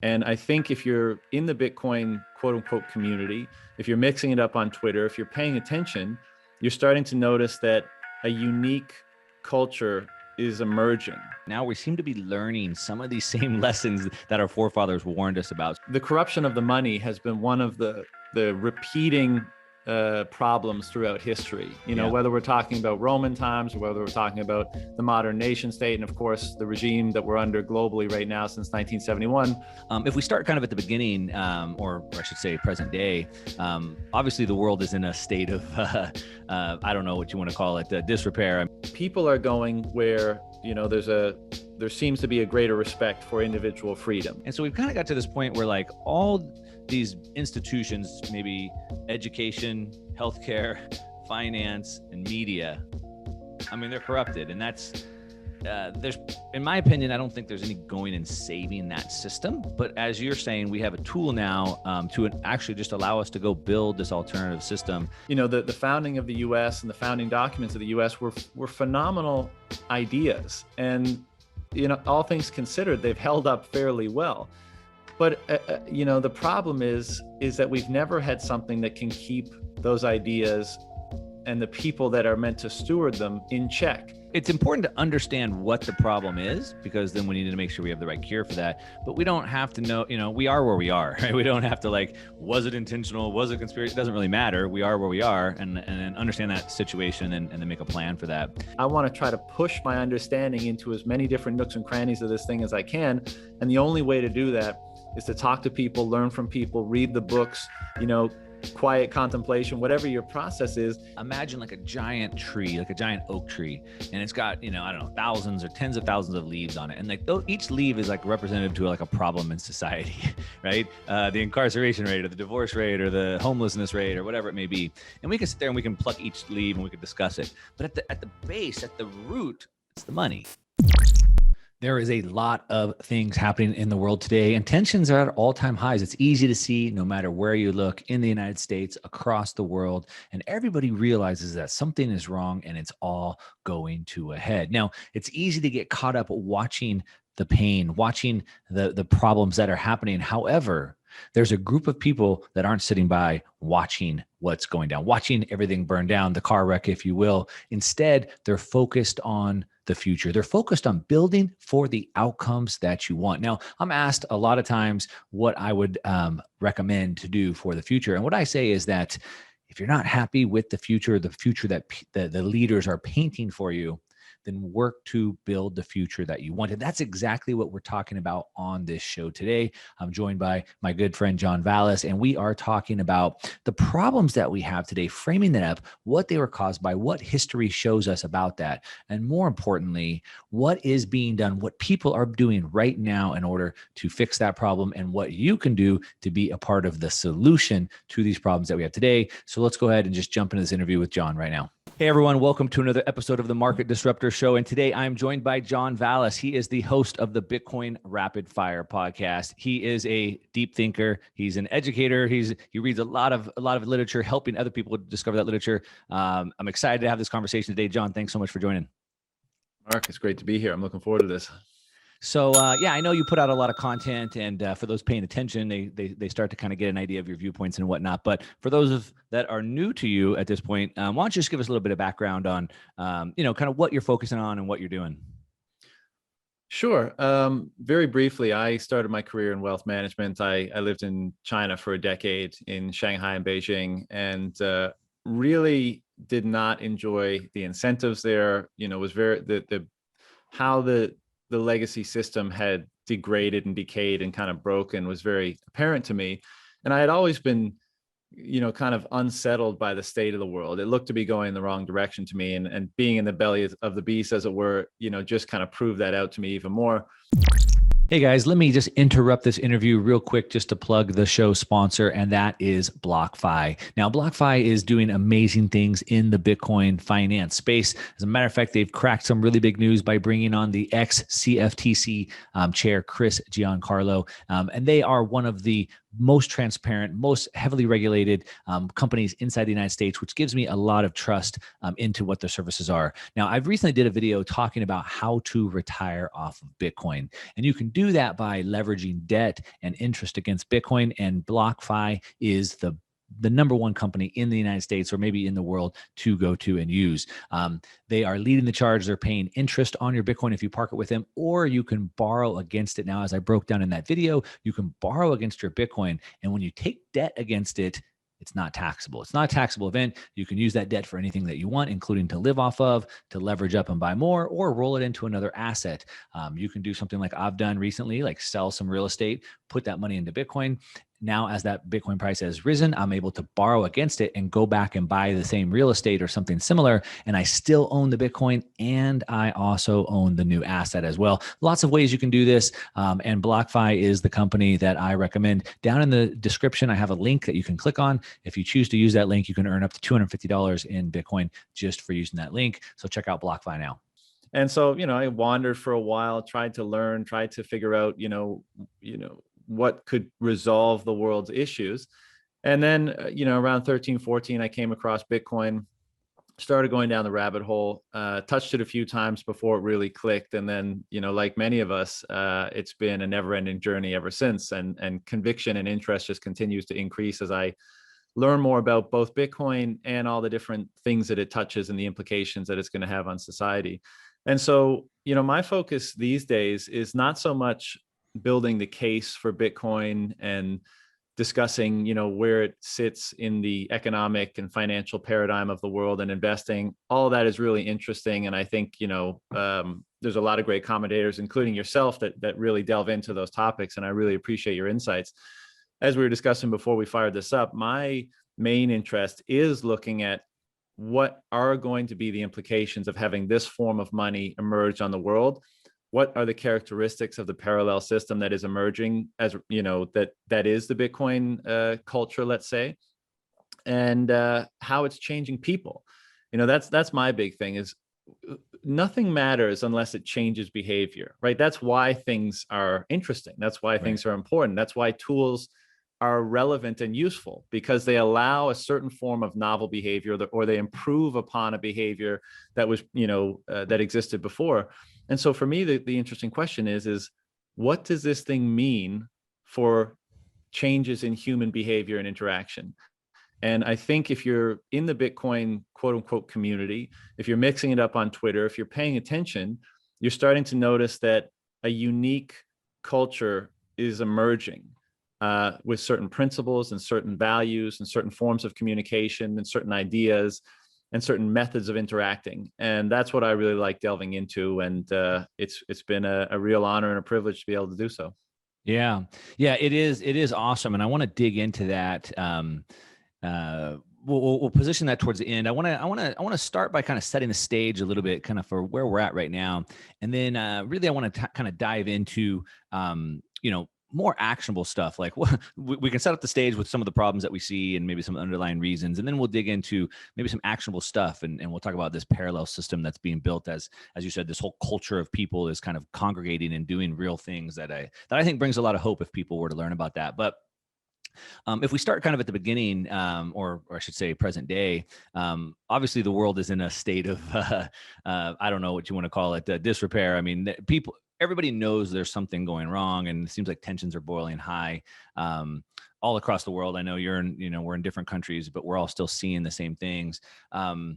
And I think if you're in the Bitcoin quote unquote community, if you're mixing it up on Twitter, if you're paying attention, you're starting to notice that a unique culture is emerging. Now we seem to be learning some of these same lessons that our forefathers warned us about. The corruption of the money has been one of the repeating problems throughout history, whether we're talking about Roman times or whether we're talking about the modern nation state, and of course the regime that we're under globally right now since 1971. If we start kind of at the beginning, or I should say present day, obviously the world is in a state of, I don't know what you want to call it, disrepair. People are going where, there seems to be a greater respect for individual freedom. And so we've kind of got to this point where like all these institutions, maybe education, healthcare, finance, and media, I mean, they're corrupted. And that's, in my opinion, I don't think there's any going and saving that system. But as you're saying, we have a tool now to actually just allow us to go build this alternative system. The founding of the U.S. and the founding documents of the U.S. were phenomenal ideas. And, all things considered, they've held up fairly well. But, the problem is that we've never had something that can keep those ideas and the people that are meant to steward them in check. It's important to understand what the problem is, because then we need to make sure we have the right cure for that. But we don't have to know, we are where we are, right? We don't have to was it intentional? Was it conspiracy? It doesn't really matter. We are where we are, and understand that situation and then make a plan for that. I want to try to push my understanding into as many different nooks and crannies of this thing as I can. And the only way to do that is to talk to people, learn from people, read the books, quiet contemplation, whatever your process is. Imagine like a giant tree, like a giant oak tree, and it's got, I don't know, thousands or tens of thousands of leaves on it. And each leaf is like representative to like a problem in society, right? The incarceration rate or the divorce rate or the homelessness rate or whatever it may be. And we can sit there and we can pluck each leaf and we can discuss it. But at the base, at the root, it's the money. There is a lot of things happening in the world today, and tensions are at all-time highs. It's easy to see no matter where you look in the United States, across the world, and everybody realizes that something is wrong and it's all going to a head. Now, it's easy to get caught up watching the pain, watching the problems that are happening. However, there's a group of people that aren't sitting by watching what's going down, watching everything burn down, the car wreck, if you will. Instead, they're focused on the future. They're focused on building for the outcomes that you want. Now, I'm asked a lot of times what I would recommend to do for the future. And what I say is that if you're not happy with the future that the leaders are painting for you, then work to build the future that you want. And that's exactly what we're talking about on this show today. I'm joined by my good friend, John Vallis, and we are talking about the problems that we have today, framing that up, what they were caused by, what history shows us about that, and more importantly, what is being done, what people are doing right now in order to fix that problem, and what you can do to be a part of the solution to these problems that we have today. So let's go ahead and just jump into this interview with John right now. Hey everyone, welcome to another episode of the Market Disruptor Show. And today I'm joined by John Vallis. He is the host of the Bitcoin Rapid Fire podcast. He is a deep thinker. He's an educator. He reads a lot of literature, helping other people discover that literature. I'm excited to have this conversation today. John, thanks so much for joining. Mark, it's great to be here. I'm looking forward to this. So yeah, I know you put out a lot of content, and for those paying attention, they start to kind of get an idea of your viewpoints and whatnot. But for those that are new to you at this point, why don't you just give us a little bit of background on, kind of what you're focusing on and what you're doing? Sure. Very briefly, I started my career in wealth management. I lived in China for a decade, in Shanghai and Beijing, and really did not enjoy the incentives there. Was very how the legacy system had degraded and decayed and kind of broken was very apparent to me. And I had always been, kind of unsettled by the state of the world. It looked to be going in the wrong direction to me, and being in the belly of the beast, as it were, just kind of proved that out to me even more. Hey guys, let me just interrupt this interview real quick just to plug the show sponsor, and that is BlockFi. Now, BlockFi is doing amazing things in the Bitcoin finance space. As a matter of fact, they've cracked some really big news by bringing on the ex-CFTC chair, Chris Giancarlo, and they are one of the most transparent, most heavily regulated companies inside the United States, which gives me a lot of trust into what their services are. Now, I've recently did a video talking about how to retire off of Bitcoin, and you can do that by leveraging debt and interest against Bitcoin. And BlockFi is the number one company in the United States, or maybe in the world, to go to and use. They are leading the charge. They're paying interest on your Bitcoin if you park it with them, or you can borrow against it. Now, as I broke down in that video, you can borrow against your Bitcoin. And when you take debt against it, it's not taxable. It's not a taxable event. You can use that debt for anything that you want, including to live off of, to leverage up and buy more, or roll it into another asset. You can do something like I've done recently, like sell some real estate, put that money into Bitcoin. Now, as that Bitcoin price has risen, I'm able to borrow against it and go back and buy the same real estate or something similar. And I still own the Bitcoin, and I also own the new asset as well. Lots of ways you can do this. And BlockFi is the company that I recommend. Down in the description, I have a link that you can click on. If you choose to use that link, you can earn up to $250 in Bitcoin just for using that link. So check out BlockFi now. And so, I wandered for a while, tried to learn, tried to figure out, what could resolve the world's issues. And then, around 13, 14, I came across Bitcoin, started going down the rabbit hole, touched it a few times before it really clicked. And then, like many of us, it's been a never ending journey ever since. And conviction and interest just continues to increase as I learn more about both Bitcoin and all the different things that it touches and the implications that it's going to have on society. And so, my focus these days is not so much building the case for Bitcoin and discussing, where it sits in the economic and financial paradigm of the world and investing. All of that is really interesting. And I think, there's a lot of great commentators, including yourself, that really delve into those topics. And I really appreciate your insights. As we were discussing before we fired this up, my main interest is looking at what are going to be the implications of having this form of money emerge on the world. What are the characteristics of the parallel system that is emerging, as that is the Bitcoin culture, let's say, and how it's changing people. That's my big thing, is nothing matters unless it changes behavior, right? That's why things are interesting. That's why things are important. That's why tools are relevant and useful, because they allow a certain form of novel behavior, or they improve upon a behavior that was, that existed before. And so for me, the interesting question is what does this thing mean for changes in human behavior and interaction? And I think if you're in the Bitcoin quote unquote community, if you're mixing it up on Twitter, if you're paying attention, you're starting to notice that a unique culture is emerging with certain principles and certain values and certain forms of communication and certain ideas and certain methods of interacting. And that's what I really like delving into. And it's been a real honor and a privilege to be able to do so. Yeah. Yeah, it is. It is awesome. And I want to dig into that. We'll position that towards the end. I want to start by kind of setting the stage a little bit, kind of for where we're at right now. And then really, I want to kind of dive into, more actionable stuff. Like we can set up the stage with some of the problems that we see and maybe some underlying reasons. And then we'll dig into maybe some actionable stuff. And we'll talk about this parallel system that's being built as you said, this whole culture of people is kind of congregating and doing real things that I think brings a lot of hope if people were to learn about that. But if we start kind of at the beginning, or I should say present day, obviously the world is in a state of, I don't know what you want to call it, disrepair. I mean, everybody knows there's something going wrong, and it seems like tensions are boiling high all across the world. I know we're in different countries, but we're all still seeing the same things. Kind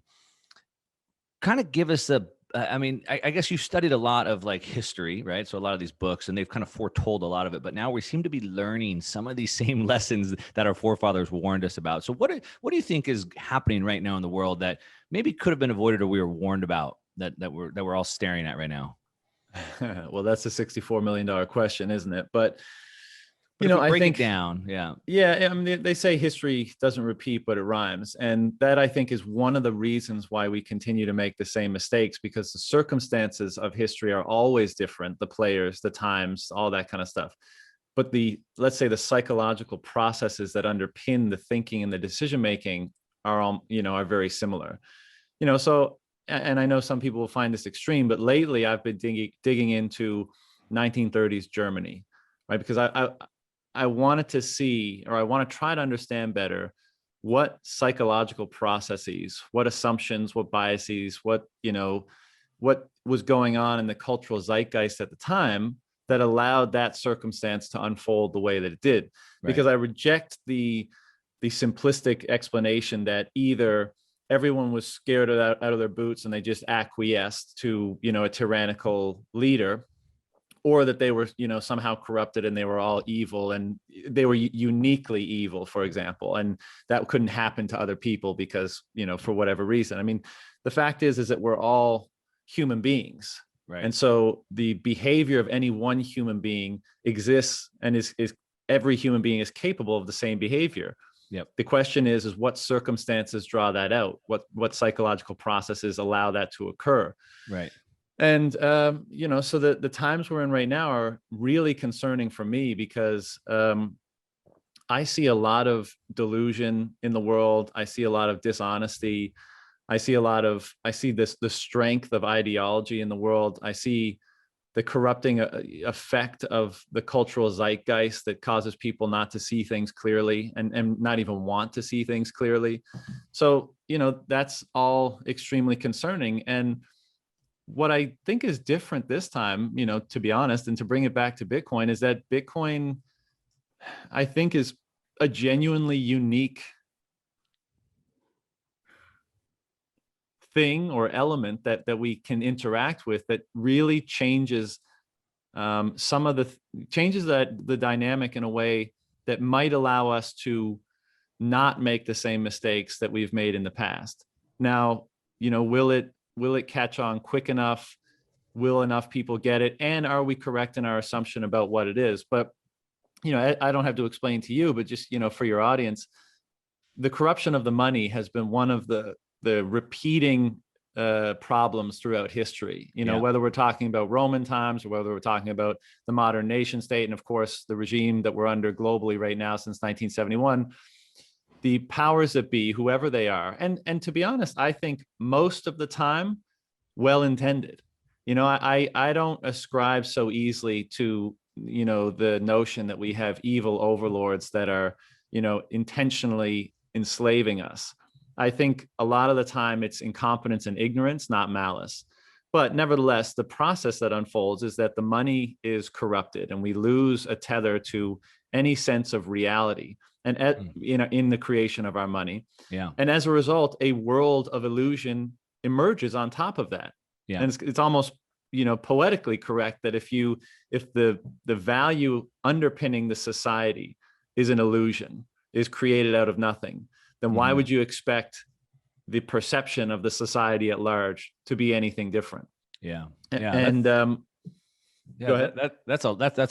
of give us I guess you studied a lot of like history, right? So a lot of these books, and they've kind of foretold a lot of it, but now we seem to be learning some of these same lessons that our forefathers warned us about. So what do you think is happening right now in the world that maybe could have been avoided, or we were warned about, that we're all staring at right now? Well, that's a $64 million question, isn't it? But I think it down. Yeah. Yeah. I mean, they say history doesn't repeat, but it rhymes. And that, I think, is one of the reasons why we continue to make the same mistakes, because the circumstances of history are always different, the players, the times, all that kind of stuff. But let's say the psychological processes that underpin the thinking and the decision-making are very similar. So, and I know some people will find this extreme, but lately I've been digging into 1930s Germany, right? Because I wanted to see, or I want to try to understand better what psychological processes, what assumptions, what biases, what, what was going on in the cultural zeitgeist at the time that allowed that circumstance to unfold the way that it did. Because I reject the simplistic explanation that either everyone was scared out of their boots and they just acquiesced to, a tyrannical leader, or that they were, somehow corrupted and they were all evil and they were uniquely evil, for example, and that couldn't happen to other people because, for whatever reason. I mean, the fact is that we're all human beings. Right. And so the behavior of any one human being exists and is every human being is capable of the same behavior. Yep. The question is what circumstances draw that out? What psychological processes allow that to occur? Right. And, so the times we're in right now are really concerning for me because I see a lot of delusion in the world. I see a lot of dishonesty. I see the strength of ideology in the world. I see the corrupting effect of the cultural zeitgeist that causes people not to see things clearly and not even want to see things clearly. So, that's all extremely concerning. And what I think is different this time, to be honest, and to bring it back to Bitcoin, is that Bitcoin, I think, is a genuinely unique thing or element that we can interact with that really changes changes the dynamic in a way that might allow us to not make the same mistakes that we've made in the past. Now, will it catch on quick enough? Will enough people get it? And are we correct in our assumption about what it is? But, I don't have to explain to you, but just, for your audience, the corruption of the money has been one of the repeating problems throughout history, whether we're talking about Roman times or whether we're talking about the modern nation state. And of course, the regime that we're under globally right now since 1971, the powers that be, whoever they are. And to be honest, I think most of the time, well-intended. I don't ascribe so easily to, the notion that we have evil overlords that are, intentionally enslaving us. I think a lot of the time it's incompetence and ignorance, not malice. But nevertheless, the process that unfolds is that the money is corrupted and we lose a tether to any sense of reality and in the creation of our money. Yeah. And as a result, a world of illusion emerges on top of that. Yeah. And it's almost, poetically correct that if the value underpinning the society is an illusion, is created out of nothing, then why would you expect the perception of the society at large to be anything different? Yeah. And yeah, go ahead. That's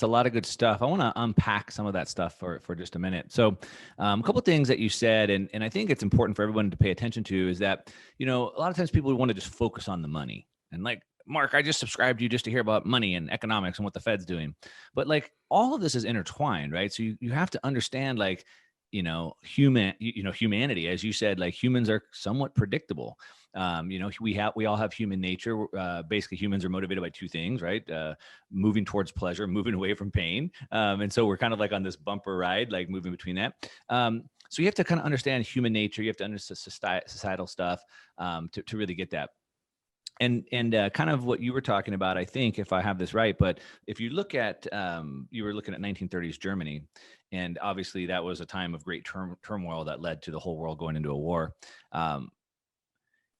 a lot of good stuff. I want to unpack some of that stuff for just a minute. So a couple of things that you said, and I think it's important for everyone to pay attention to is that, a lot of times people want to just focus on the money and like, Mark, I just subscribed to you just to hear about money and economics and what the Fed's doing. But like all of this is intertwined, right? So you have to understand like, humanity, as you said, like humans are somewhat predictable. We all have human nature. Basically, humans are motivated by two things, right? Moving towards pleasure, moving away from pain. And so we're kind of like on this bumper ride, like moving between that. So you have to kind of understand human nature. You have to understand societal stuff to really get that. And kind of what you were talking about, I think, if I have this right, but if you look at, you were looking at 1930s Germany, and obviously that was a time of great turmoil that led to the whole world going into a war.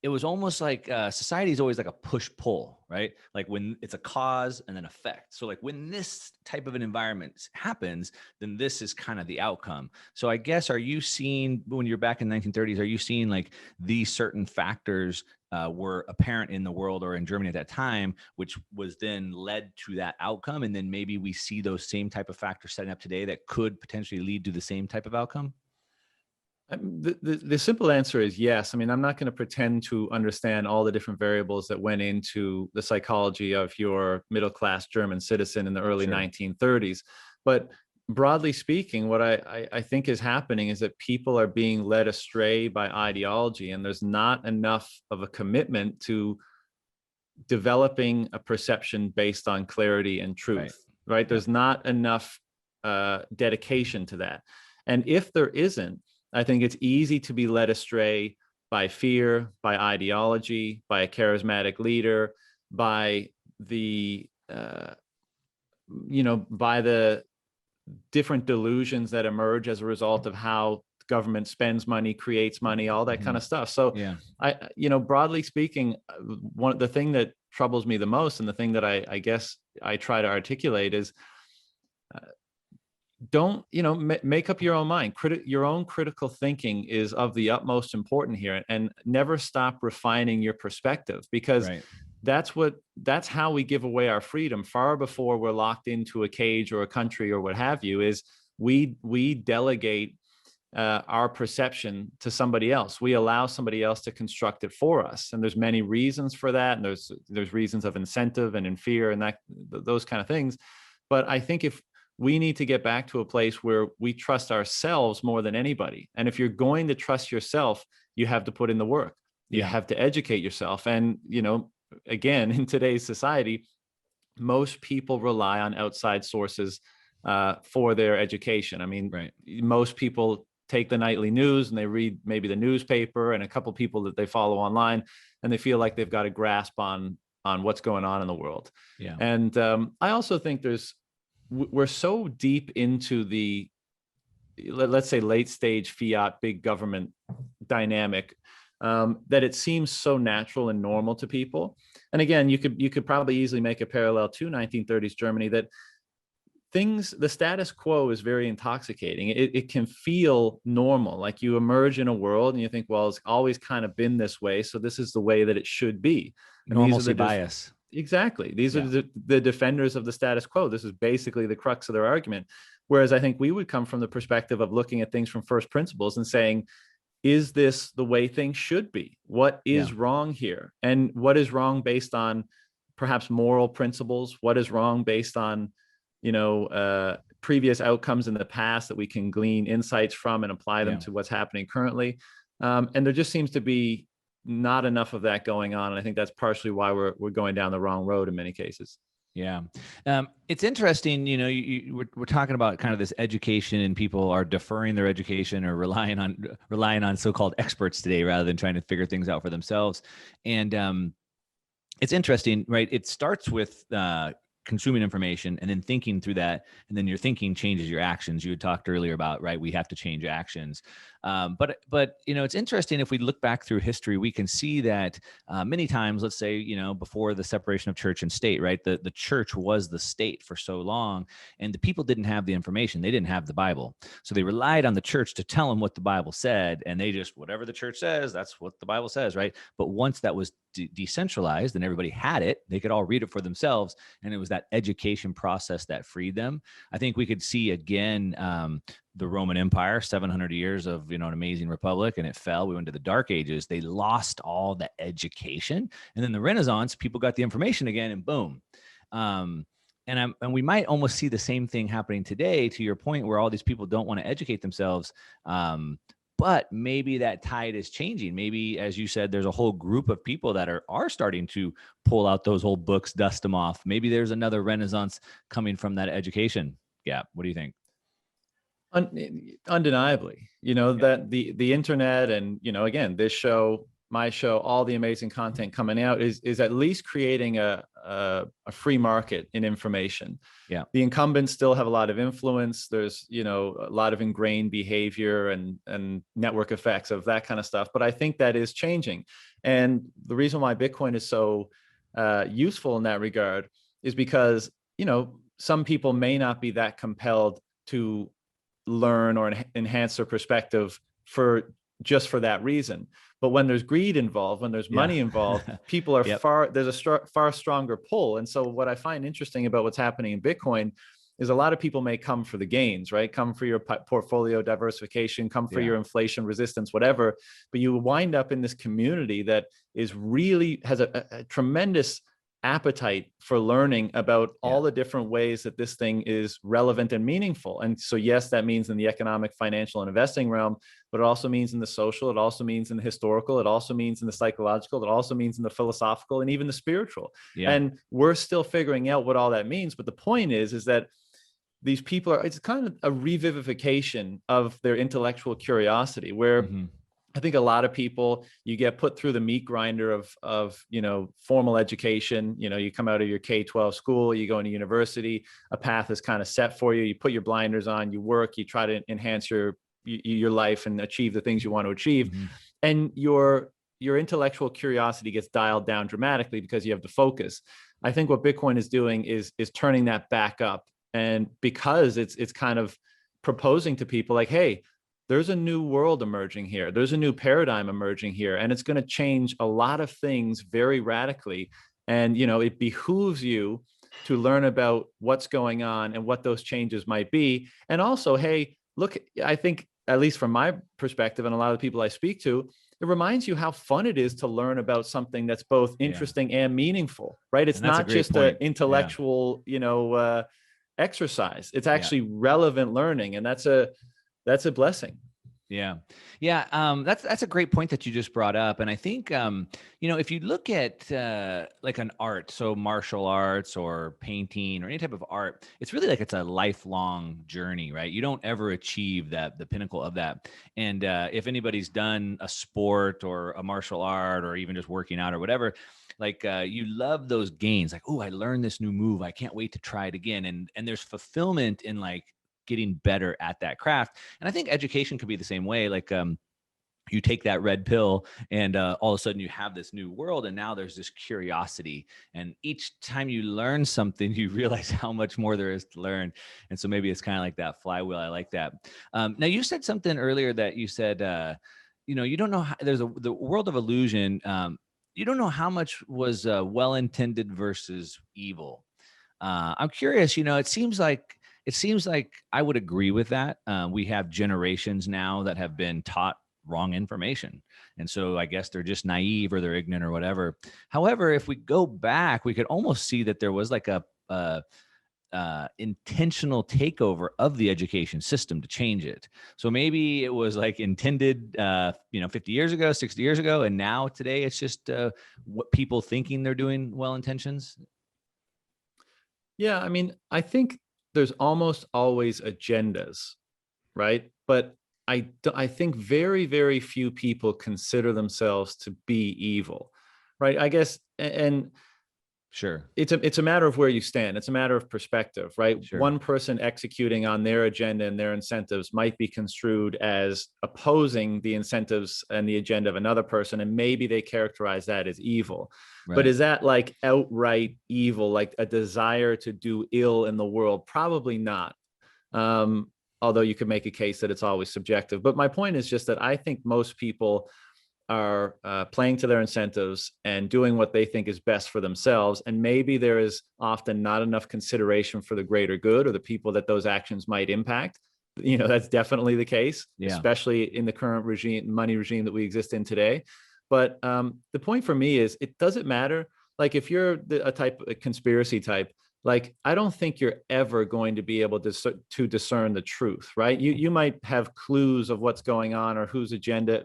It was almost like society is always like a push-pull, right? Like when it's a cause and then effect. So like when this type of an environment happens, then this is kind of the outcome. So I guess, are you seeing, when you're back in the 1930s, are you seeing like these certain factors were apparent in the world or in Germany at that time, which was then led to that outcome? And then maybe we see those same type of factors setting up today that could potentially lead to the same type of outcome? The simple answer is yes. I mean, I'm not going to pretend to understand all the different variables that went into the psychology of your middle-class German citizen in the early 1930s. But broadly speaking, what I think is happening is that people are being led astray by ideology, and there's not enough of a commitment to developing a perception based on clarity and truth, right? There's not enough dedication to that. And if there isn't, I think it's easy to be led astray by fear, by ideology, by a charismatic leader, by the by the different delusions that emerge as a result of how government spends money, creates money, all that kind of stuff. So Yeah. broadly speaking, the thing that troubles me the most, and the thing that I guess I try to articulate is, don't, make up your own mind. Your own critical thinking is of the utmost importance here, and never stop refining your perspective, because Right. that's how we give away our freedom far before we're locked into a cage or a country or what have you. Is we delegate our perception to somebody else. We allow somebody else to construct it for us, and there's many reasons for that. And there's reasons of incentive and in fear and those kind of things. But I think if we need to get back to a place where we trust ourselves more than anybody. And if you're going to trust yourself, you have to put in the work. You have to educate yourself. And, again, in today's society, most people rely on outside sources for their education. I mean, most people take the nightly news and they read maybe the newspaper and a couple people that they follow online, and they feel like they've got a grasp on what's going on in the world. Yeah. And I also think we're so deep into the, let's say, late stage fiat big government dynamic, that it seems so natural and normal to people. And again, you could probably easily make a parallel to 1930s Germany, that the status quo is very intoxicating. It can feel normal, like you emerge in a world and you think, well, it's always kind of been this way, so this is the way that it should be. And normalcy bias. Exactly. These are the defenders of the status quo. This is basically the crux of their argument. Whereas I think we would come from the perspective of looking at things from first principles and saying, is this the way things should be? What is wrong here? And what is wrong based on perhaps moral principles? What is wrong based on, previous outcomes in the past that we can glean insights from and apply them to what's happening currently? And there just seems to be not enough of that going on. And I think that's partially why we're going down the wrong road in many cases. Yeah. It's interesting, we're talking about kind of this education, and people are deferring their education or relying on so-called experts today rather than trying to figure things out for themselves. And it's interesting, right? It starts with consuming information and then thinking through that. And then your thinking changes your actions. You had talked earlier about, right, we have to change actions. But it's interesting, if we look back through history, we can see that many times, let's say, before the separation of church and state, right, the church was the state for so long, and the people didn't have the information. They didn't have the Bible. So they relied on the church to tell them what the Bible said. And they just, whatever the church says, that's what the Bible says, right? But once that was decentralized and everybody had it, they could all read it for themselves. And it was that education process that freed them. I think we could see again, the Roman Empire, 700 years of, an amazing republic, and it fell. We went to the Dark Ages. They lost all the education. And then the Renaissance, people got the information again, and boom. And we might almost see the same thing happening today, to your point, where all these people don't want to educate themselves. But maybe that tide is changing. Maybe, as you said, there's a whole group of people that are starting to pull out those old books, dust them off. Maybe there's another Renaissance coming from that education gap. What do you think? Undeniably, that the internet and, again, this show, my show, all the amazing content coming out is at least creating a free market in information. Yeah. The incumbents still have a lot of influence. There's, a lot of ingrained behavior and network effects of that kind of stuff. But I think that is changing. And the reason why Bitcoin is so useful in that regard is because, some people may not be that compelled to learn or enhance their perspective for that reason. But when there's greed involved, when there's money involved, people are there's a far stronger pull. And so what I find interesting about what's happening in Bitcoin is a lot of people may come for the gains, right? Come for your portfolio diversification, come for your inflation resistance, whatever. But you wind up in this community that is really has a tremendous appetite for learning about all the different ways that this thing is relevant and meaningful. And so, yes, that means in the economic, financial, and investing realm, but it also means in the social, it also means in the historical, it also means in the psychological, it also means in the philosophical, and even the spiritual. And we're still figuring out what all that means. But the point is that these people are, it's kind of a revivification of their intellectual curiosity, where Hmm. I think a lot of people, you get put through the meat grinder of formal education. You come out of your K-12 school, you go into university, a path is kind of set for you. You put your blinders on, you work, you try to enhance your life and achieve the things you want to achieve. Hmm. And your intellectual curiosity gets dialed down dramatically because you have the focus. I think what Bitcoin is doing is turning that back up. And because it's kind of proposing to people like, hey, there's a new world emerging here. There's a new paradigm emerging here, and it's going to change a lot of things very radically. And, it behooves you to learn about what's going on and what those changes might be. And also, hey, look, I think, at least from my perspective and a lot of the people I speak to, it reminds you how fun it is to learn about something that's both Yeah. interesting and meaningful, right? It's And that's a not great just an point. Yeah. intellectual, exercise. It's Yeah. actually relevant learning, and that's a blessing. Yeah. Yeah. That's a great point that you just brought up. And I think, if you look at like an art, so martial arts or painting or any type of art, it's really like it's a lifelong journey, right? You don't ever achieve the pinnacle of that. And if anybody's done a sport or a martial art or even just working out or whatever, like you love those gains, like, oh, I learned this new move. I can't wait to try it again. And there's fulfillment in like getting better at that craft. And I think education could be the same way. Like you take that red pill and all of a sudden you have this new world, and now there's this curiosity, and each time you learn something you realize how much more there is to learn. And so maybe it's kind of like that flywheel. I like that. Now you said something earlier that you said you don't know how, the world of illusion. You don't know how much was well intended versus evil. I'm curious, it seems like I would agree with that. We have generations now that have been taught wrong information. And so I guess they're just naive or they're ignorant or whatever. However, if we go back, we could almost see that there was like a intentional takeover of the education system to change it. So maybe it was like intended, 50 years ago, 60 years ago, and now today it's just what people thinking they're doing well intentions. Yeah, I mean, I think there's almost always agendas, right? But I think very, very few people consider themselves to be evil, right? I guess, and Sure. it's a matter of where you stand. It's a matter of perspective, right? Sure. One person executing on their agenda and their incentives might be construed as opposing the incentives and the agenda of another person, and maybe they characterize that as evil. But Right. is that like outright evil, like a desire to do ill in the world? Probably not. Although you could make a case that it's always subjective. But my point is just that I think most people are playing to their incentives and doing what they think is best for themselves. And maybe there is often not enough consideration for the greater good or the people that those actions might impact. That's definitely the case, Yeah. especially in the current money regime that we exist in today. But the point for me is, it doesn't matter. Like, if you're a conspiracy type, like, I don't think you're ever going to be able to discern the truth, right? You might have clues of what's going on or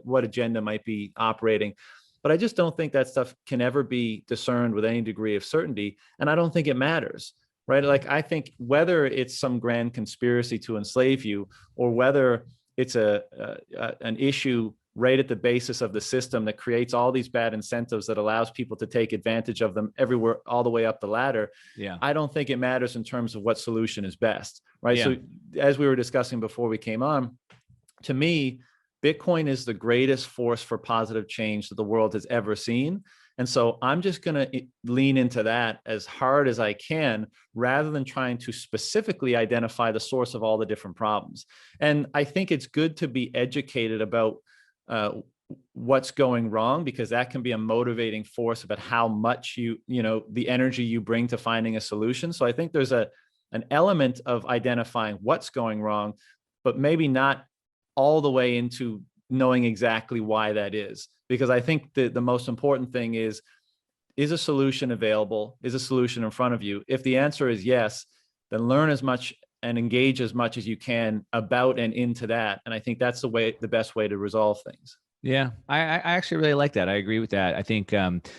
what agenda might be operating, but I just don't think that stuff can ever be discerned with any degree of certainty, and I don't think it matters, right? Like, I think whether it's some grand conspiracy to enslave you, or whether it's an issue right at the basis of the system that creates all these bad incentives that allows people to take advantage of them everywhere, all the way up the ladder. Yeah. I don't think it matters in terms of what solution is best, right? Yeah. So, as we were discussing before we came on, to me, Bitcoin is the greatest force for positive change that the world has ever seen. And so I'm just going to lean into that as hard as I can, rather than trying to specifically identify the source of all the different problems. And I think it's good to be educated about uh, what's going wrong, because that can be a motivating force about how much the energy you bring to finding a solution. So I think there's an element of identifying what's going wrong, but maybe not all the way into knowing exactly why that is. Because I think the most important thing is a solution available? Is a solution in front of you? If the answer is yes, then learn as much and engage as much as you can about and into that. And I think that's the best way to resolve things. Yeah, I actually really like that. I agree with that. I think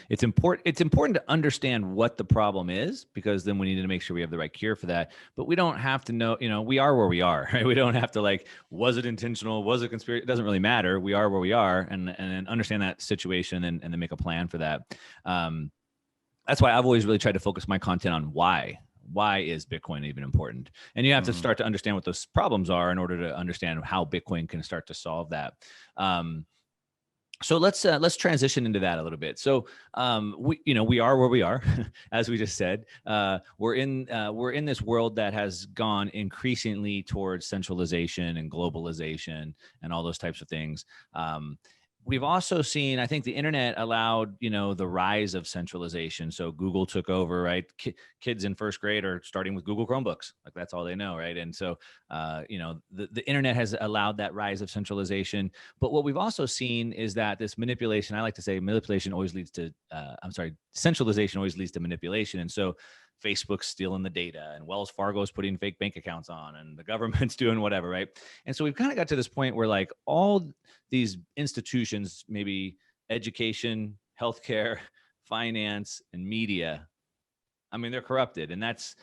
it's important. It's important to understand what the problem is, because then we need to make sure we have the right cure for that. But we don't have to know. We are where we are, right? We don't have to like, was it intentional? Was it conspiracy? It doesn't really matter. We are where we are, and then understand that situation, and then make a plan for that. Um, that's why I've always really tried to focus my content on why. Why is Bitcoin even important? And you have to Mhm. start to understand what those problems are in order to understand how Bitcoin can start to solve that. So let's transition into that a little bit. So we are where we are, as we just said. We're in this world that has gone increasingly towards centralization and globalization and all those types of things. We've also seen, I think, the internet allowed the rise of centralization. So Google took over, right? Kids in first grade are starting with Google Chromebooks, like that's all they know, right? And so the internet has allowed that rise of centralization. But what we've also seen is that this manipulation, I like to say manipulation always leads to, centralization always leads to manipulation. And so Facebook's stealing the data, and Wells Fargo's putting fake bank accounts on, and the government's doing whatever, right? And so we've kind of got to this point where like all these institutions, maybe education, healthcare, finance, and media, I mean, they're corrupted. And that's,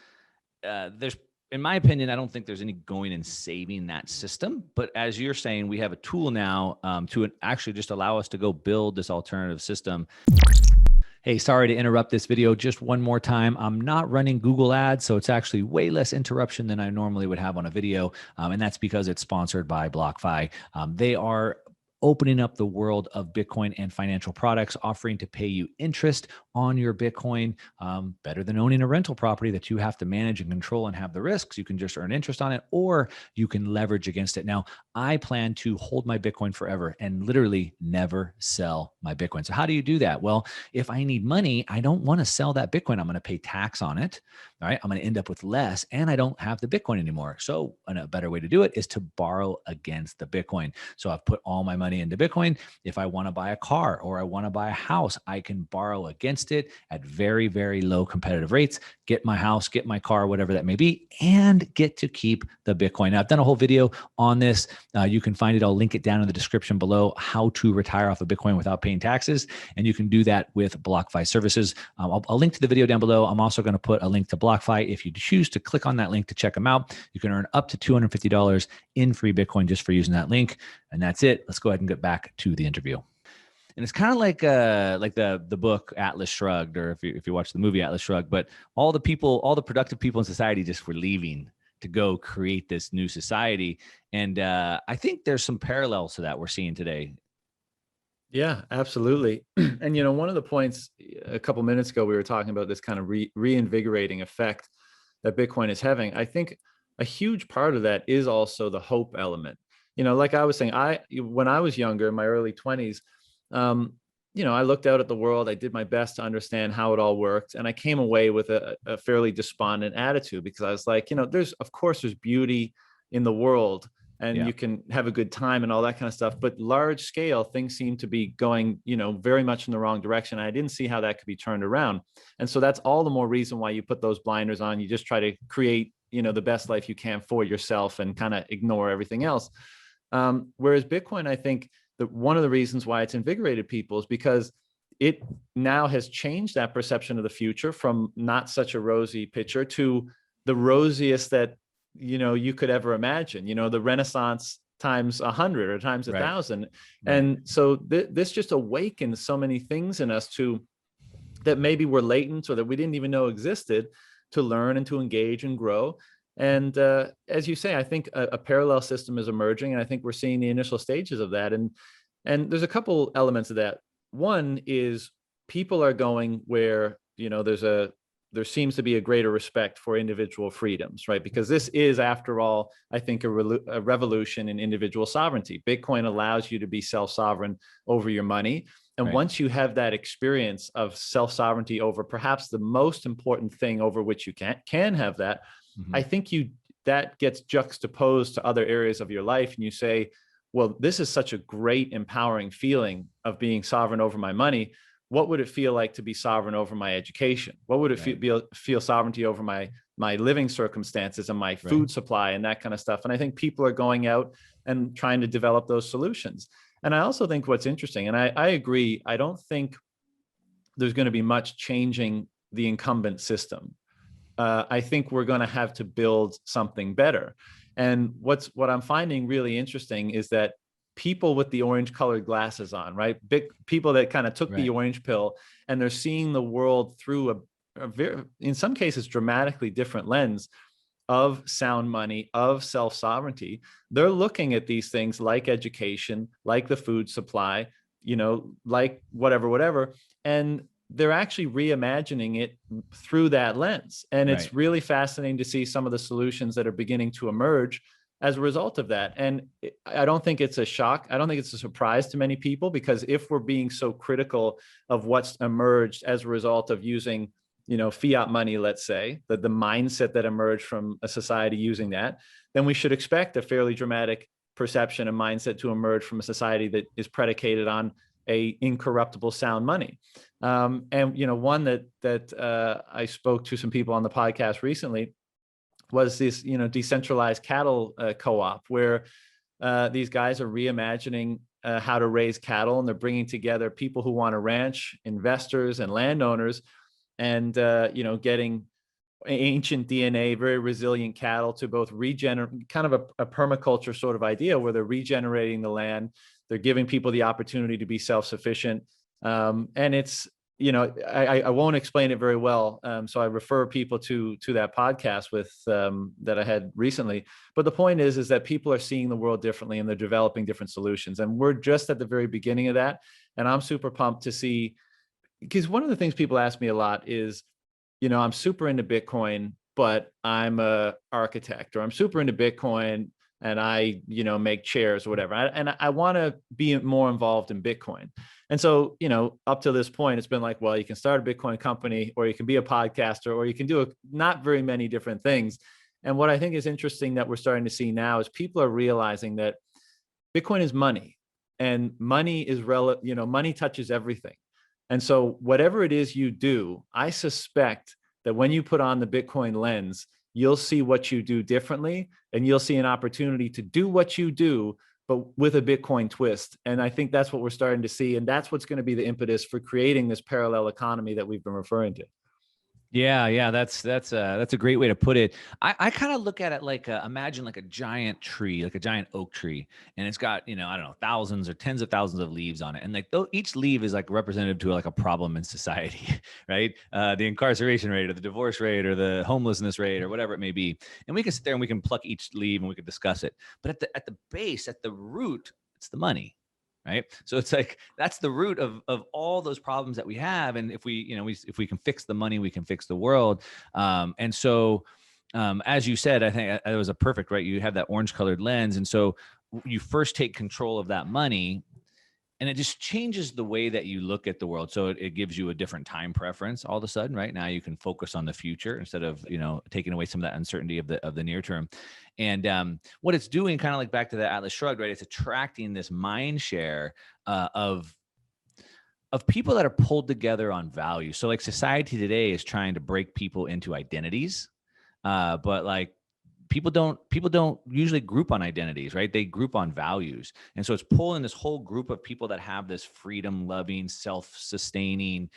there's, in my opinion, I don't think there's any going and saving that system. But as you're saying, we have a tool now to actually just allow us to go build this alternative system. Hey, sorry to interrupt this video just one more time. I'm not running Google ads, so it's actually way less interruption than I normally would have on a video. And that's because it's sponsored by BlockFi. They are opening up the world of Bitcoin and financial products, offering to pay you interest on your Bitcoin, better than owning a rental property that you have to manage and control and have the risks. You can just earn interest on it, or you can leverage against it. Now, I plan to hold my Bitcoin forever and literally never sell my Bitcoin. So how do you do that? Well, if I need money, I don't want to sell that Bitcoin. I'm going to pay tax on it. All right. I'm going to end up with less, and I don't have the Bitcoin anymore. So a better way to do it is to borrow against the Bitcoin. So I've put all my money into Bitcoin. If I want to buy a car or I want to buy a house, I can borrow against it at very, very low competitive rates, get my house, get my car, whatever that may be, and get to keep the Bitcoin. Now, I've done a whole video on this. You can find it. I'll link it down in the description below, how to retire off of Bitcoin without paying taxes. And you can do that with BlockFi services. I'll link to the video down below. I'm also going to put a link to BlockFi. If you choose to click on that link to check them out, you can earn up to $250 in free Bitcoin just for using that link. And that's it. Let's go ahead and get back to the interview. And it's kind of like the book Atlas Shrugged, or if you watch the movie Atlas Shrugged. But all the productive people in society just were leaving to go create this new society. And I think there's some parallels to that we're seeing today. Yeah, absolutely. And one of the points a couple minutes ago, we were talking about this kind of reinvigorating effect that Bitcoin is having. I think a huge part of that is also the hope element. Like I was saying, when I was younger, in my early 20s, I looked out at the world. I did my best to understand how it all worked, and I came away with a fairly despondent attitude, because I was like, of course there's beauty in the world, and Yeah. you can have a good time and all that kind of stuff. But large scale, things seem to be going, very much in the wrong direction. I didn't see how that could be turned around. And so that's all the more reason why you put those blinders on. You just try to create, the best life you can for yourself and kind of ignore everything else. Whereas Bitcoin, I think that one of the reasons why it's invigorated people is because it now has changed that perception of the future from not such a rosy picture to the rosiest that you could ever imagine. The Renaissance times 100 or times 1,000. Right. And so this just awakens so many things in us that maybe were latent or that we didn't even know existed, to learn and to engage and grow. And as you say, I think a parallel system is emerging, and I think we're seeing the initial stages of that. And there's a couple elements of that. One is people are going where there seems to be a greater respect for individual freedoms, right? Because this is, after all, I think a revolution in individual sovereignty. Bitcoin allows you to be self-sovereign over your money. And Right. once you have that experience of self-sovereignty over perhaps the most important thing over which you can have that, Mm-hmm. I think that gets juxtaposed to other areas of your life, and you say, well, this is such a great, empowering feeling of being sovereign over my money. What would it feel like to be sovereign over my education? What would it Right. feel sovereignty over my living circumstances and my Right. food supply and that kind of stuff? And I think people are going out and trying to develop those solutions. And I also think what's interesting, and I agree, I don't think there's going to be much changing the incumbent system. I think we're going to have to build something better. And what I'm finding really interesting is that people with the orange colored glasses on, right? Big people that kind of took the Right. orange pill and they're seeing the world through a very, in some cases, dramatically different lens of sound money, of self-sovereignty. They're looking at these things like education, like the food supply, like whatever, and they're actually reimagining it through that lens. And Right. it's really fascinating to see some of the solutions that are beginning to emerge as a result of that. And I don't think it's a shock. I don't think it's a surprise to many people, because if we're being so critical of what's emerged as a result of using fiat money, let's say, the mindset that emerged from a society using that, then we should expect a fairly dramatic perception and mindset to emerge from a society that is predicated on a incorruptible sound money. And one that I spoke to some people on the podcast recently was this decentralized cattle co-op, where these guys are reimagining how to raise cattle, and they're bringing together people who want to ranch, investors and landowners, and getting ancient DNA, very resilient cattle to both regenerate, kind of a permaculture sort of idea where they're regenerating the land. They're giving people the opportunity to be self-sufficient. And it's, I won't explain it very well. So I refer people to that podcast that I had recently. But the point is that people are seeing the world differently and they're developing different solutions. And we're just at the very beginning of that. And I'm super pumped to see, because one of the things people ask me a lot is, I'm super into Bitcoin, but I'm a architect, or I'm super into Bitcoin and I, make chairs or whatever. And I want to be more involved in Bitcoin. And so, up to this point, it's been like, well, you can start a Bitcoin company, or you can be a podcaster, or you can do not very many different things. And what I think is interesting that we're starting to see now is people are realizing that Bitcoin is money, and money is money touches everything. And so whatever it is you do, I suspect that when you put on the Bitcoin lens, you'll see what you do differently, and you'll see an opportunity to do what you do, but with a Bitcoin twist. And I think that's what we're starting to see. And that's what's going to be the impetus for creating this parallel economy that we've been referring to. Yeah, that's a great way to put it. I kind of look at it like imagine like a giant tree, like a giant oak tree, and it's got I don't know, thousands or tens of thousands of leaves on it, and like each leaf is like representative to like a problem in society, right? The incarceration rate, or the divorce rate, or the homelessness rate, or whatever it may be, and we can sit there and we can pluck each leaf and we can discuss it. But at the base, at the root, it's the money. Right. So it's like that's the root of all those problems that we have. And if we, if we can fix the money, we can fix the world. And so as you said, I think it was a perfect, right? You have that orange colored lens. And so you first take control of that money, and it just changes the way that you look at the world. So it gives you a different time preference all of a sudden. Right now you can focus on the future instead of taking away some of that uncertainty of the near term. And what it's doing, kind of like back to the Atlas Shrugged, right? It's attracting this mind share of people that are pulled together on value. So like society today is trying to break people into identities, but like people don't usually group on identities, right? They group on values. And so it's pulling this whole group of people that have this freedom loving, self-sustaining,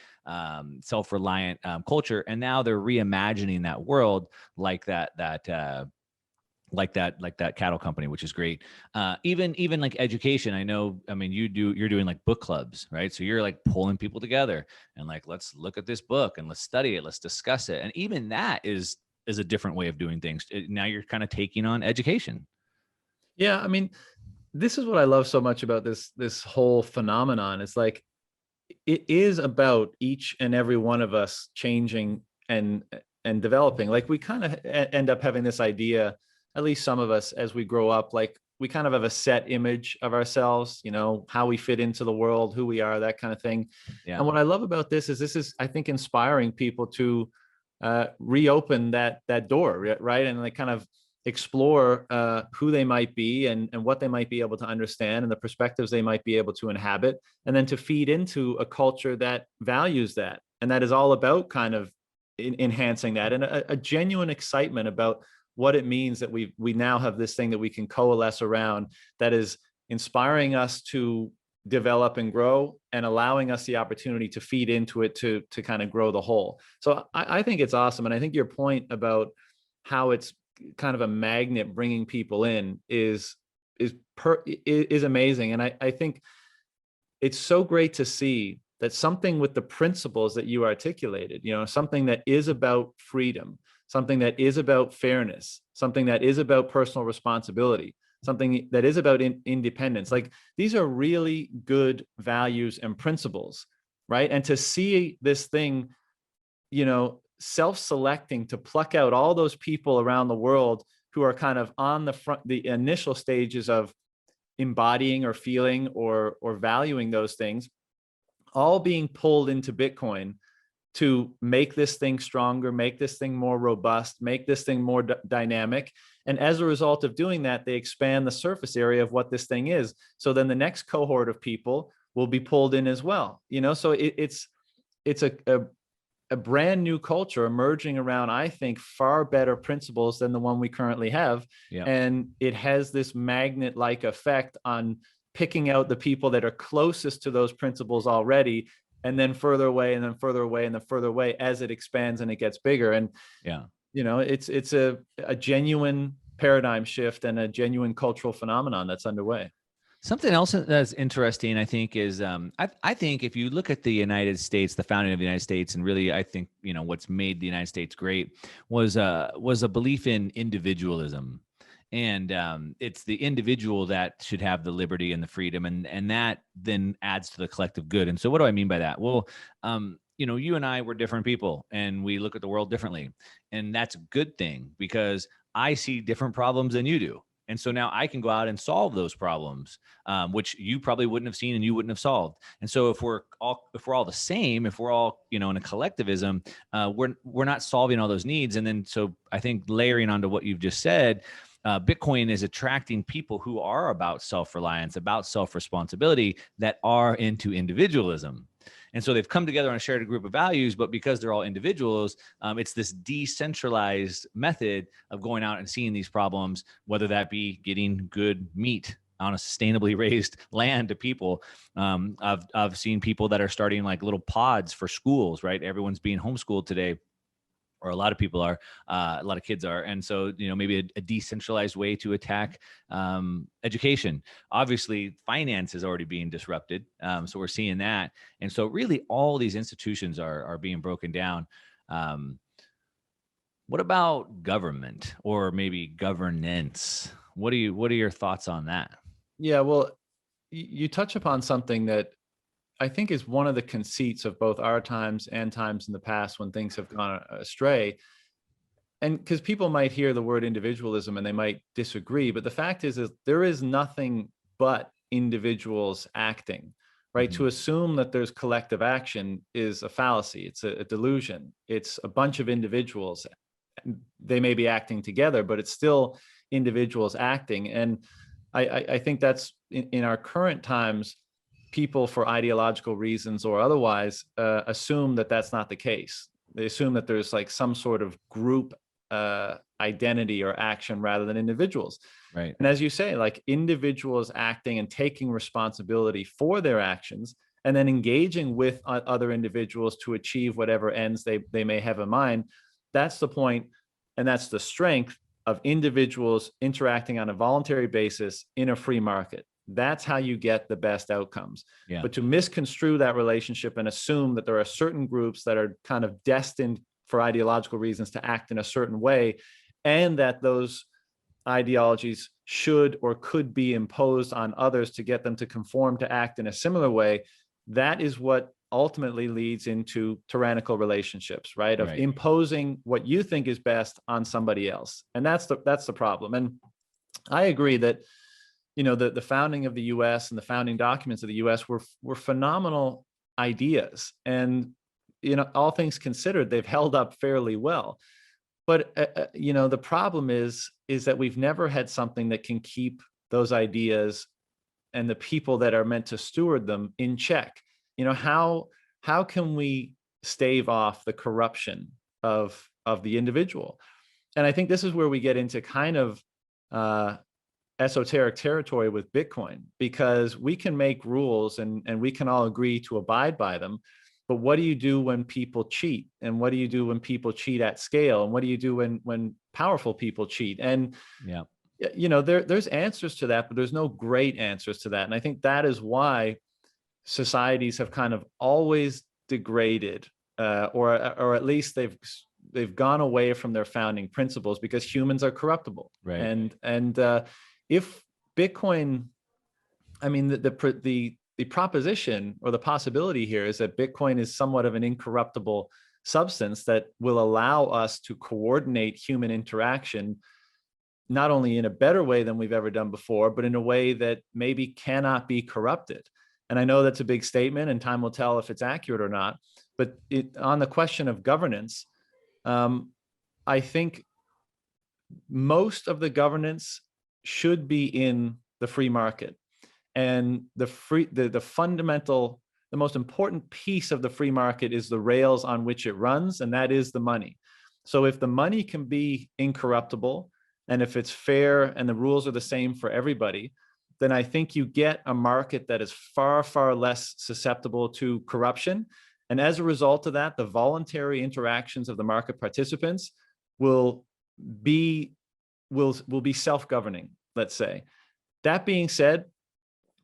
self-reliant culture, and now they're reimagining that world like that cattle company, which is great. Even like education, I mean, you're doing like book clubs, right? So you're like pulling people together and like, let's look at this book and let's study it, let's discuss it. And even that is a different way of doing things. Now you're kind of taking on education. Yeah. I mean, this is what I love so much about this whole phenomenon. It's like, it is about each and every one of us changing and developing. Like, we kind of end up having this idea, at least some of us, as we grow up, like we kind of have a set image of ourselves, how we fit into the world, who we are, that kind of thing. Yeah. And what I love about this is, I think, inspiring people to reopen that door, right? And like kind of explore who they might be, and what they might be able to understand, and the perspectives they might be able to inhabit, and then to feed into a culture that values that, and that is all about kind of enhancing that, and a genuine excitement about what it means that we now have this thing that we can coalesce around, that is inspiring us to develop and grow, and allowing us the opportunity to feed into it to kind of grow the whole. So I think it's awesome. And I think your point about how it's kind of a magnet bringing people in is amazing. And I think it's so great to see that something with the principles that you articulated, something that is about freedom, something that is about fairness, something that is about personal responsibility, something that is about independence. Like, these are really good values and principles, right? And to see this thing, self-selecting to pluck out all those people around the world who are kind of on the initial stages of embodying or feeling or valuing those things, all being pulled into Bitcoin to make this thing stronger, make this thing more robust, make this thing more dynamic. And as a result of doing that, they expand the surface area of what this thing is. So then the next cohort of people will be pulled in as well. So it's a brand new culture emerging around, I think, far better principles than the one we currently have. Yeah. And it has this magnet-like effect on picking out the people that are closest to those principles already, and then further away, and then further away, and then further away as it expands and it gets bigger. And it's a genuine paradigm shift and a genuine cultural phenomenon that's underway. Something else that's interesting, I think, is I think if you look at the United States, the founding of the United States, and really, I think, what's made the United States great was a belief in individualism. And it's the individual that should have the liberty and the freedom, and that then adds to the collective good. And so what do I mean by that? Well, you and I were different people, and we look at the world differently. And that's a good thing, because I see different problems than you do. And so now I can go out and solve those problems, which you probably wouldn't have seen and you wouldn't have solved. And so if we're all the same, if we're all, in a collectivism, we're not solving all those needs. And then, so I think layering onto what you've just said, Bitcoin is attracting people who are about self-reliance, about self-responsibility, that are into individualism. And so they've come together on a shared group of values, but because they're all individuals, it's this decentralized method of going out and seeing these problems, whether that be getting good meat on a sustainably raised land to people. I've seen people that are starting like little pods for schools, right? Everyone's being homeschooled today, or a lot of people are, a lot of kids are. And so, maybe a decentralized way to attack education. Obviously, finance is already being disrupted. So we're seeing that. And so really all these institutions are being broken down. What about government, or maybe governance? What are your thoughts on that? Yeah, well, you touch upon something that I think is one of the conceits of both our times and times in the past when things have gone astray. And because people might hear the word individualism and they might disagree, but the fact is there is nothing but individuals acting, right? Mhm. To assume that there's collective action is a fallacy. It's a delusion. It's a bunch of individuals. They may be acting together, but it's still individuals acting. And I think that's in our current times, people, for ideological reasons or otherwise, assume that that's not the case. They assume that there's like some sort of group identity or action rather than individuals. Right. And as you say, like, individuals acting and taking responsibility for their actions, and then engaging with other individuals to achieve whatever ends they may have in mind. That's the point, and that's the strength of individuals interacting on a voluntary basis in a free market. That's how you get the best outcomes. Yeah. But to misconstrue that relationship and assume that there are certain groups that are kind of destined for ideological reasons to act in a certain way, and that those ideologies should or could be imposed on others to get them to conform to act in a similar way, that is what ultimately leads into tyrannical relationships, right? Of imposing what you think is best on somebody else. And that's the problem. And I agree that, the founding of the US and the founding documents of the US were phenomenal ideas. And, all things considered, they've held up fairly well. But, the problem is that we've never had something that can keep those ideas and the people that are meant to steward them in check. How can we stave off the corruption of the individual? And I think this is where we get into kind of esoteric territory with Bitcoin, because we can make rules and we can all agree to abide by them. But what do you do when people cheat? And what do you do when people cheat at scale? And what do you do when powerful people cheat? And Yeah. there's answers to that, but there's no great answers to that. And I think that is why societies have kind of always degraded, or at least they've gone away from their founding principles, because humans are corruptible. Right. And if Bitcoin, I mean, the proposition or the possibility here is that Bitcoin is somewhat of an incorruptible substance that will allow us to coordinate human interaction, not only in a better way than we've ever done before, but in a way that maybe cannot be corrupted. And I know that's a big statement, and time will tell if it's accurate or not. But on the question of governance, I think most of the governance should be in the free market. And the fundamental, the most important piece of the free market is the rails on which it runs, and that is the money. So if the money can be incorruptible, and if it's fair and the rules are the same for everybody, then I think you get a market that is far, far less susceptible to corruption. And as a result of that, the voluntary interactions of the market participants will be self-governing, let's say. That being said,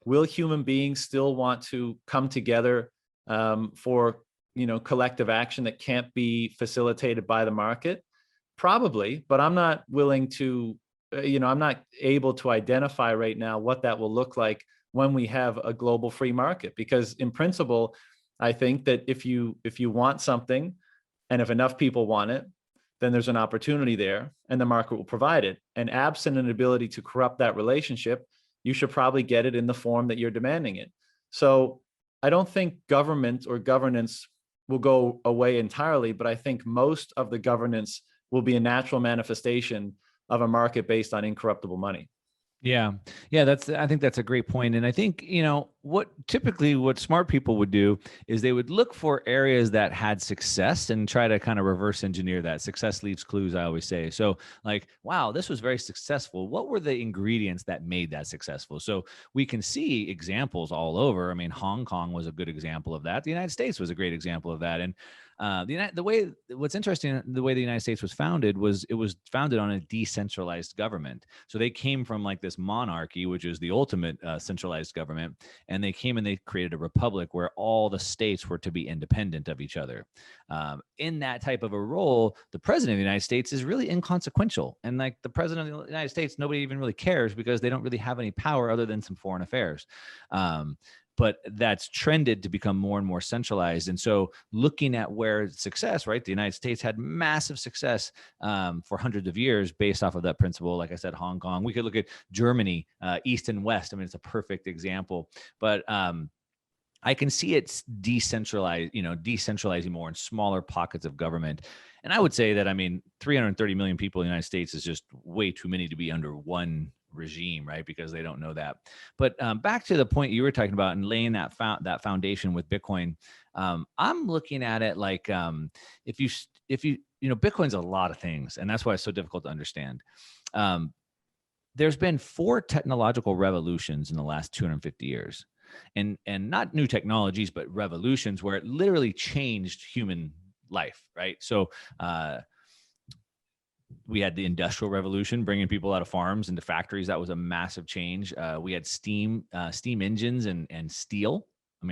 will human beings still want to come together for collective action that can't be facilitated by the market? Probably, but I'm not willing to, I'm not able to identify right now what that will look like when we have a global free market. Because in principle, I think that if you want something, and if enough people want it, then there's an opportunity there, and the market will provide it. And absent an ability to corrupt that relationship, you should probably get it in the form that you're demanding it. So I don't think government or governance will go away entirely, but I think most of the governance will be a natural manifestation of a market based on incorruptible money. Yeah. Yeah. I think that's a great point. And I think, what smart people would do is they would look for areas that had success and try to kind of reverse engineer that. Success leaves clues, I always say. So like, wow, this was very successful. What were the ingredients that made that successful? So we can see examples all over. I mean, Hong Kong was a good example of that. The United States was a great example of that. And what's interesting, the way the United States was founded was it was founded on a decentralized government. So they came from like this monarchy, which is the ultimate centralized government. And they came and they created a republic where all the states were to be independent of each other. In that type of a role, the president of the United States is really inconsequential. And like the president of the United States, nobody even really cares because they don't really have any power other than some foreign affairs. But that's trended to become more and more centralized. And so looking at where success, right? The United States had massive success for hundreds of years based off of that principle. Like I said, Hong Kong, we could look at Germany, East and West. I mean, it's a perfect example, but I can see it's decentralizing more in smaller pockets of government. And I would say that, 330 million people in the United States is just way too many to be under one regime, right? Because they don't know that. But back to the point you were talking about and laying that foundation with Bitcoin, I'm looking at it like if you Bitcoin's a lot of things, and that's why it's so difficult to understand. There's been 4 technological revolutions in the last 250 years, and not new technologies, but revolutions where it literally changed human life, right? So we had the Industrial Revolution, bringing people out of farms into factories. That was a massive change. We had steam engines and steel.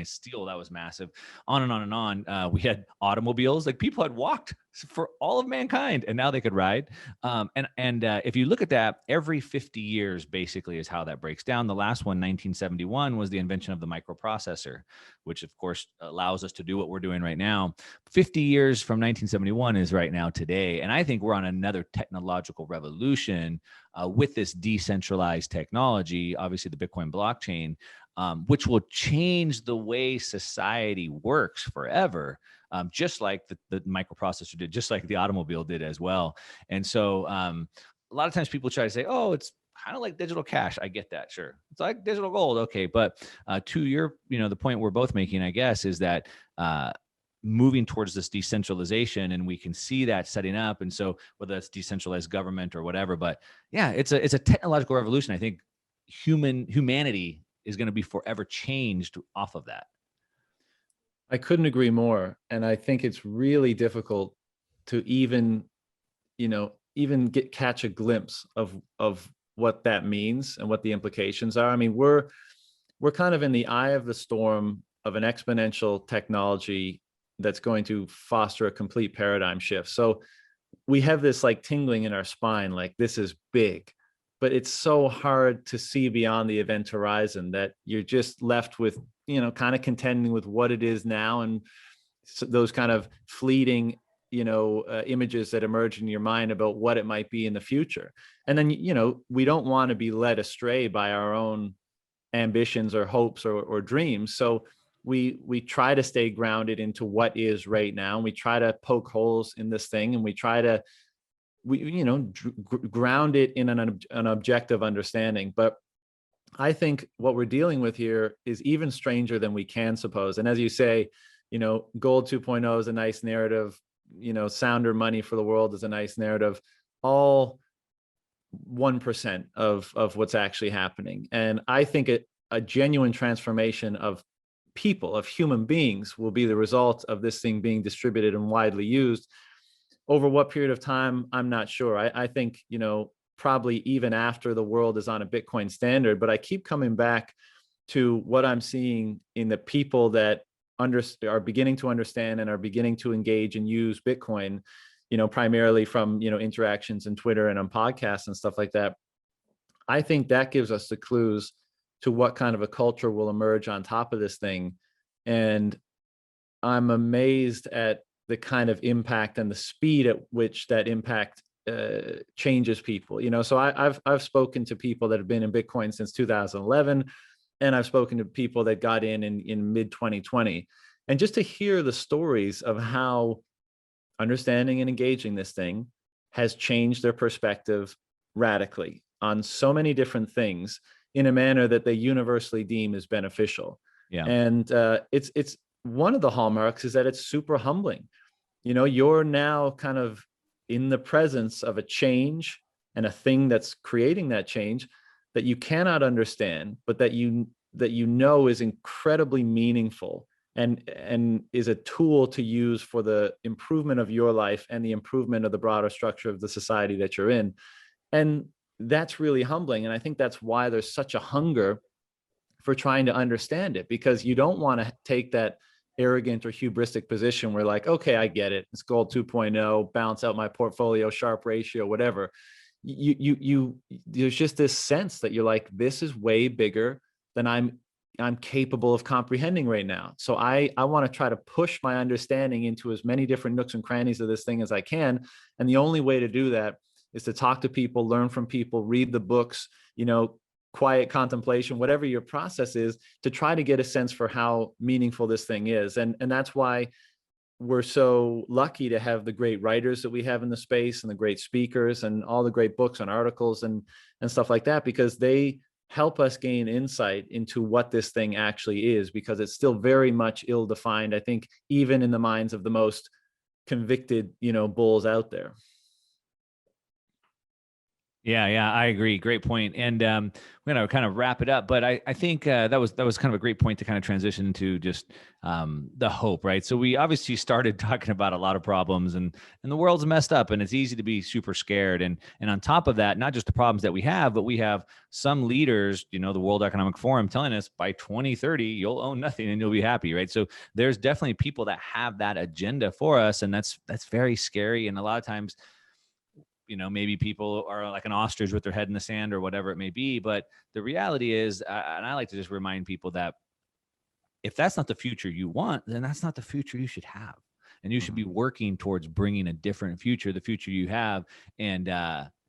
Steel, that was massive. On and on and on. We had automobiles. Like people had walked for all of mankind, and now they could ride. If you look at that, every 50 years basically is how that breaks down. The last one, 1971, was the invention of the microprocessor, which of course allows us to do what we're doing right now. 50 years from 1971 is right now today. And I think we're on another technological revolution with this decentralized technology, obviously the Bitcoin blockchain, which will change the way society works forever, just like the microprocessor did, just like the automobile did as well. And so a lot of times people try to say, oh, it's kind of like digital cash. I get that. Sure. It's like digital gold. Okay. But to your, the point we're both making, I guess, is that moving towards this decentralization, and we can see that setting up. And so whether that's decentralized government or whatever, but yeah, it's a technological revolution. I think humanity is going to be forever changed off of that. I couldn't agree more. And I think it's really difficult to even, even catch a glimpse of what that means and what the implications are. I mean, we're kind of in the eye of the storm of an exponential technology that's going to foster a complete paradigm shift. So we have this like tingling in our spine, like this is big, but it's so hard to see beyond the event horizon that you're just left with, kind of contending with what it is now, and those kind of fleeting, images that emerge in your mind about what it might be in the future. And then, we don't want to be led astray by our own ambitions or hopes or dreams. So we try to stay grounded into what is right now. And we try to poke holes in this thing, and we try to ground it in an objective understanding. But I think what we're dealing with here is even stranger than we can suppose. And as you say, gold 2.0 is a nice narrative, sounder money for the world is a nice narrative, all 1% of what's actually happening. And I think a genuine transformation of people, of human beings, will be the result of this thing being distributed and widely used. Over what period of time, I'm not sure. I think, probably even after the world is on a Bitcoin standard, but I keep coming back to what I'm seeing in the people that are beginning to understand and are beginning to engage and use Bitcoin, primarily from, interactions in Twitter and on podcasts and stuff like that. I think that gives us the clues to what kind of a culture will emerge on top of this thing. And I'm amazed at the kind of impact and the speed at which that impact changes people. So I've spoken to people that have been in Bitcoin since 2011, and I've spoken to people that got in mid 2020. And just to hear the stories of how understanding and engaging this thing has changed their perspective radically on so many different things in a manner that they universally deem as beneficial. Yeah. And it's one of the hallmarks is that it's super humbling. You're now kind of in the presence of a change and a thing that's creating that change that you cannot understand, but that is incredibly meaningful and is a tool to use for the improvement of your life and the improvement of the broader structure of the society that you're in. And that's really humbling. And I think that's why there's such a hunger for trying to understand it, because you don't want to take that arrogant or hubristic position where like, okay, I get it. It's gold 2.0, balance out my portfolio, sharp ratio, whatever. There's just this sense that you're like, this is way bigger than I'm capable of comprehending right now. So I want to try to push my understanding into as many different nooks and crannies of this thing as I can. And the only way to do that is to talk to people, learn from people, read the books, quiet contemplation, whatever your process is, to try to get a sense for how meaningful this thing is. And that's why we're so lucky to have the great writers that we have in the space and the great speakers and all the great books and articles and stuff like that, because they help us gain insight into what this thing actually is, because it's still very much ill-defined, I think, even in the minds of the most convicted, bulls out there. Yeah, I agree. Great point. And we're going to kind of wrap it up, but I think that was kind of a great point to kind of transition to just the hope, right? So we obviously started talking about a lot of problems, and the world's messed up, and it's easy to be super scared. And on top of that, not just the problems that we have, but we have some leaders, the World Economic Forum, telling us by 2030 you'll own nothing and you'll be happy, right? So there's definitely people that have that agenda for us, and that's very scary. And a lot of times, maybe people are like an ostrich with their head in the sand or whatever it may be. But the reality is, and I like to just remind people that if that's not the future you want, then that's not the future you should have. And you should be working towards bringing a different future, the future you have. And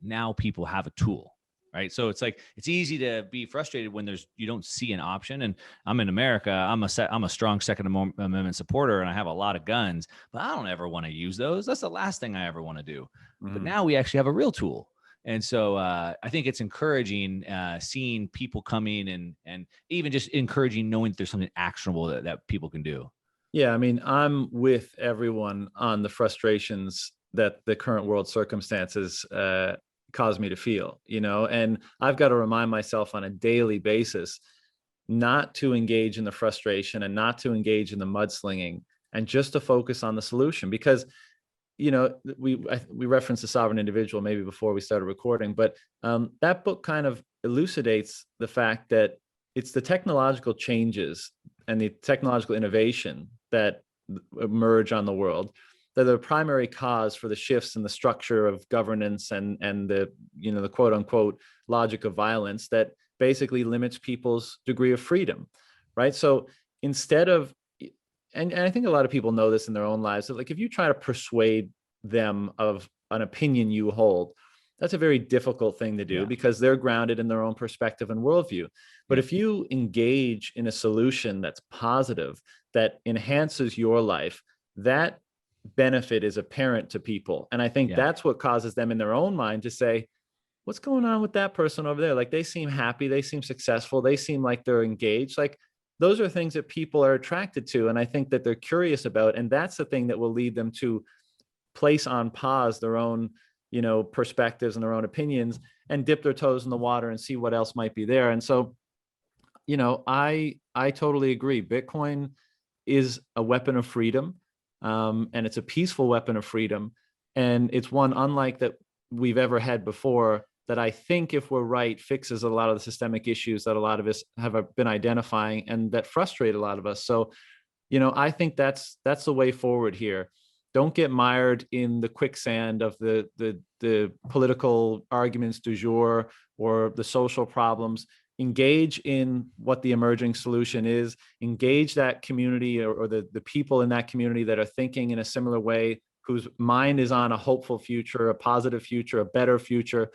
now people have a tool, right? So it's like, it's easy to be frustrated when you don't see an option. And I'm in America, I'm a strong Second Amendment supporter, and I have a lot of guns, but I don't ever want to use those. That's the last thing I ever want to do. But now we actually have a real tool. And so I think it's encouraging seeing people coming and even just encouraging knowing that there's something actionable that people can do. Yeah, I mean, I'm with everyone on the frustrations that the current world circumstances cause me to feel, and I've got to remind myself on a daily basis not to engage in the frustration and not to engage in the mudslinging, and just to focus on the solution. Because we referenced the sovereign individual maybe before we started recording, but that book kind of elucidates the fact that it's the technological changes and the technological innovation that emerge on the world that are the primary cause for the shifts in the structure of governance and the quote unquote logic of violence that basically limits people's degree of freedom, right? So instead of, and I think a lot of people know this in their own lives, that like if you try to persuade them of an opinion you hold, that's a very difficult thing to do because they're grounded in their own perspective and worldview. But if you engage in a solution that's positive, that enhances your life, that benefit is apparent to people. And I think that's what causes them in their own mind to say, what's going on with that person over there? Like, they seem happy, they seem successful, they seem like they're engaged. Like, those are things that people are attracted to. And I think that they're curious about. And that's the thing that will lead them to place on pause their own, perspectives and their own opinions, and dip their toes in the water and see what else might be there. And so, I totally agree. Bitcoin is a weapon of freedom, and it's a peaceful weapon of freedom. And it's one unlike that we've ever had before, that I think, if we're right, fixes a lot of the systemic issues that a lot of us have been identifying and that frustrate a lot of us. So, I think that's the way forward here. Don't get mired in the quicksand of the political arguments du jour or the social problems. Engage in what the emerging solution is. Engage that community or the people in that community that are thinking in a similar way, whose mind is on a hopeful future, a positive future, a better future.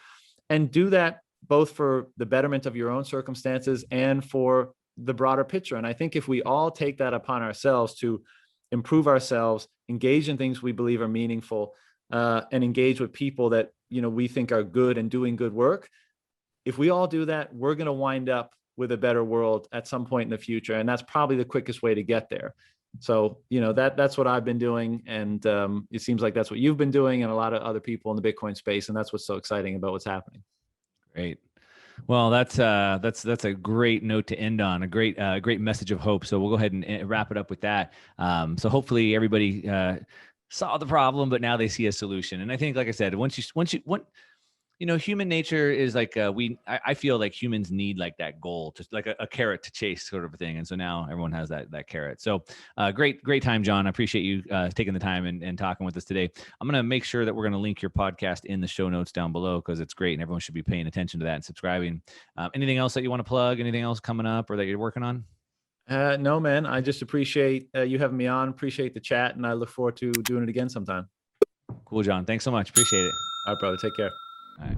And do that both for the betterment of your own circumstances and for the broader picture. And I think if we all take that upon ourselves to improve ourselves, engage in things we believe are meaningful, and engage with people that we think are good and doing good work, if we all do that, we're going to wind up with a better world at some point in the future. And that's probably the quickest way to get there. So, that's what I've been doing. And it seems like that's what you've been doing, and a lot of other people in the Bitcoin space. And that's what's so exciting about what's happening. Great. Well, that's a great note to end on, a great message of hope. So we'll go ahead and wrap it up with that. So hopefully everybody saw the problem, but now they see a solution. And I think, like I said, once human nature is like, I feel like humans need like that goal, just like a carrot to chase sort of a thing. And so now everyone has that carrot. So great time, John. I appreciate you taking the time and talking with us today. I'm going to make sure that we're going to link your podcast in the show notes down below, because it's great and everyone should be paying attention to that and subscribing. Anything else that you want to plug? Anything else coming up or that you're working on? No, man, I just appreciate you having me on, appreciate the chat, and I look forward to doing it again sometime. Cool, John. Thanks so much. Appreciate it. All right, brother. Take care. All right.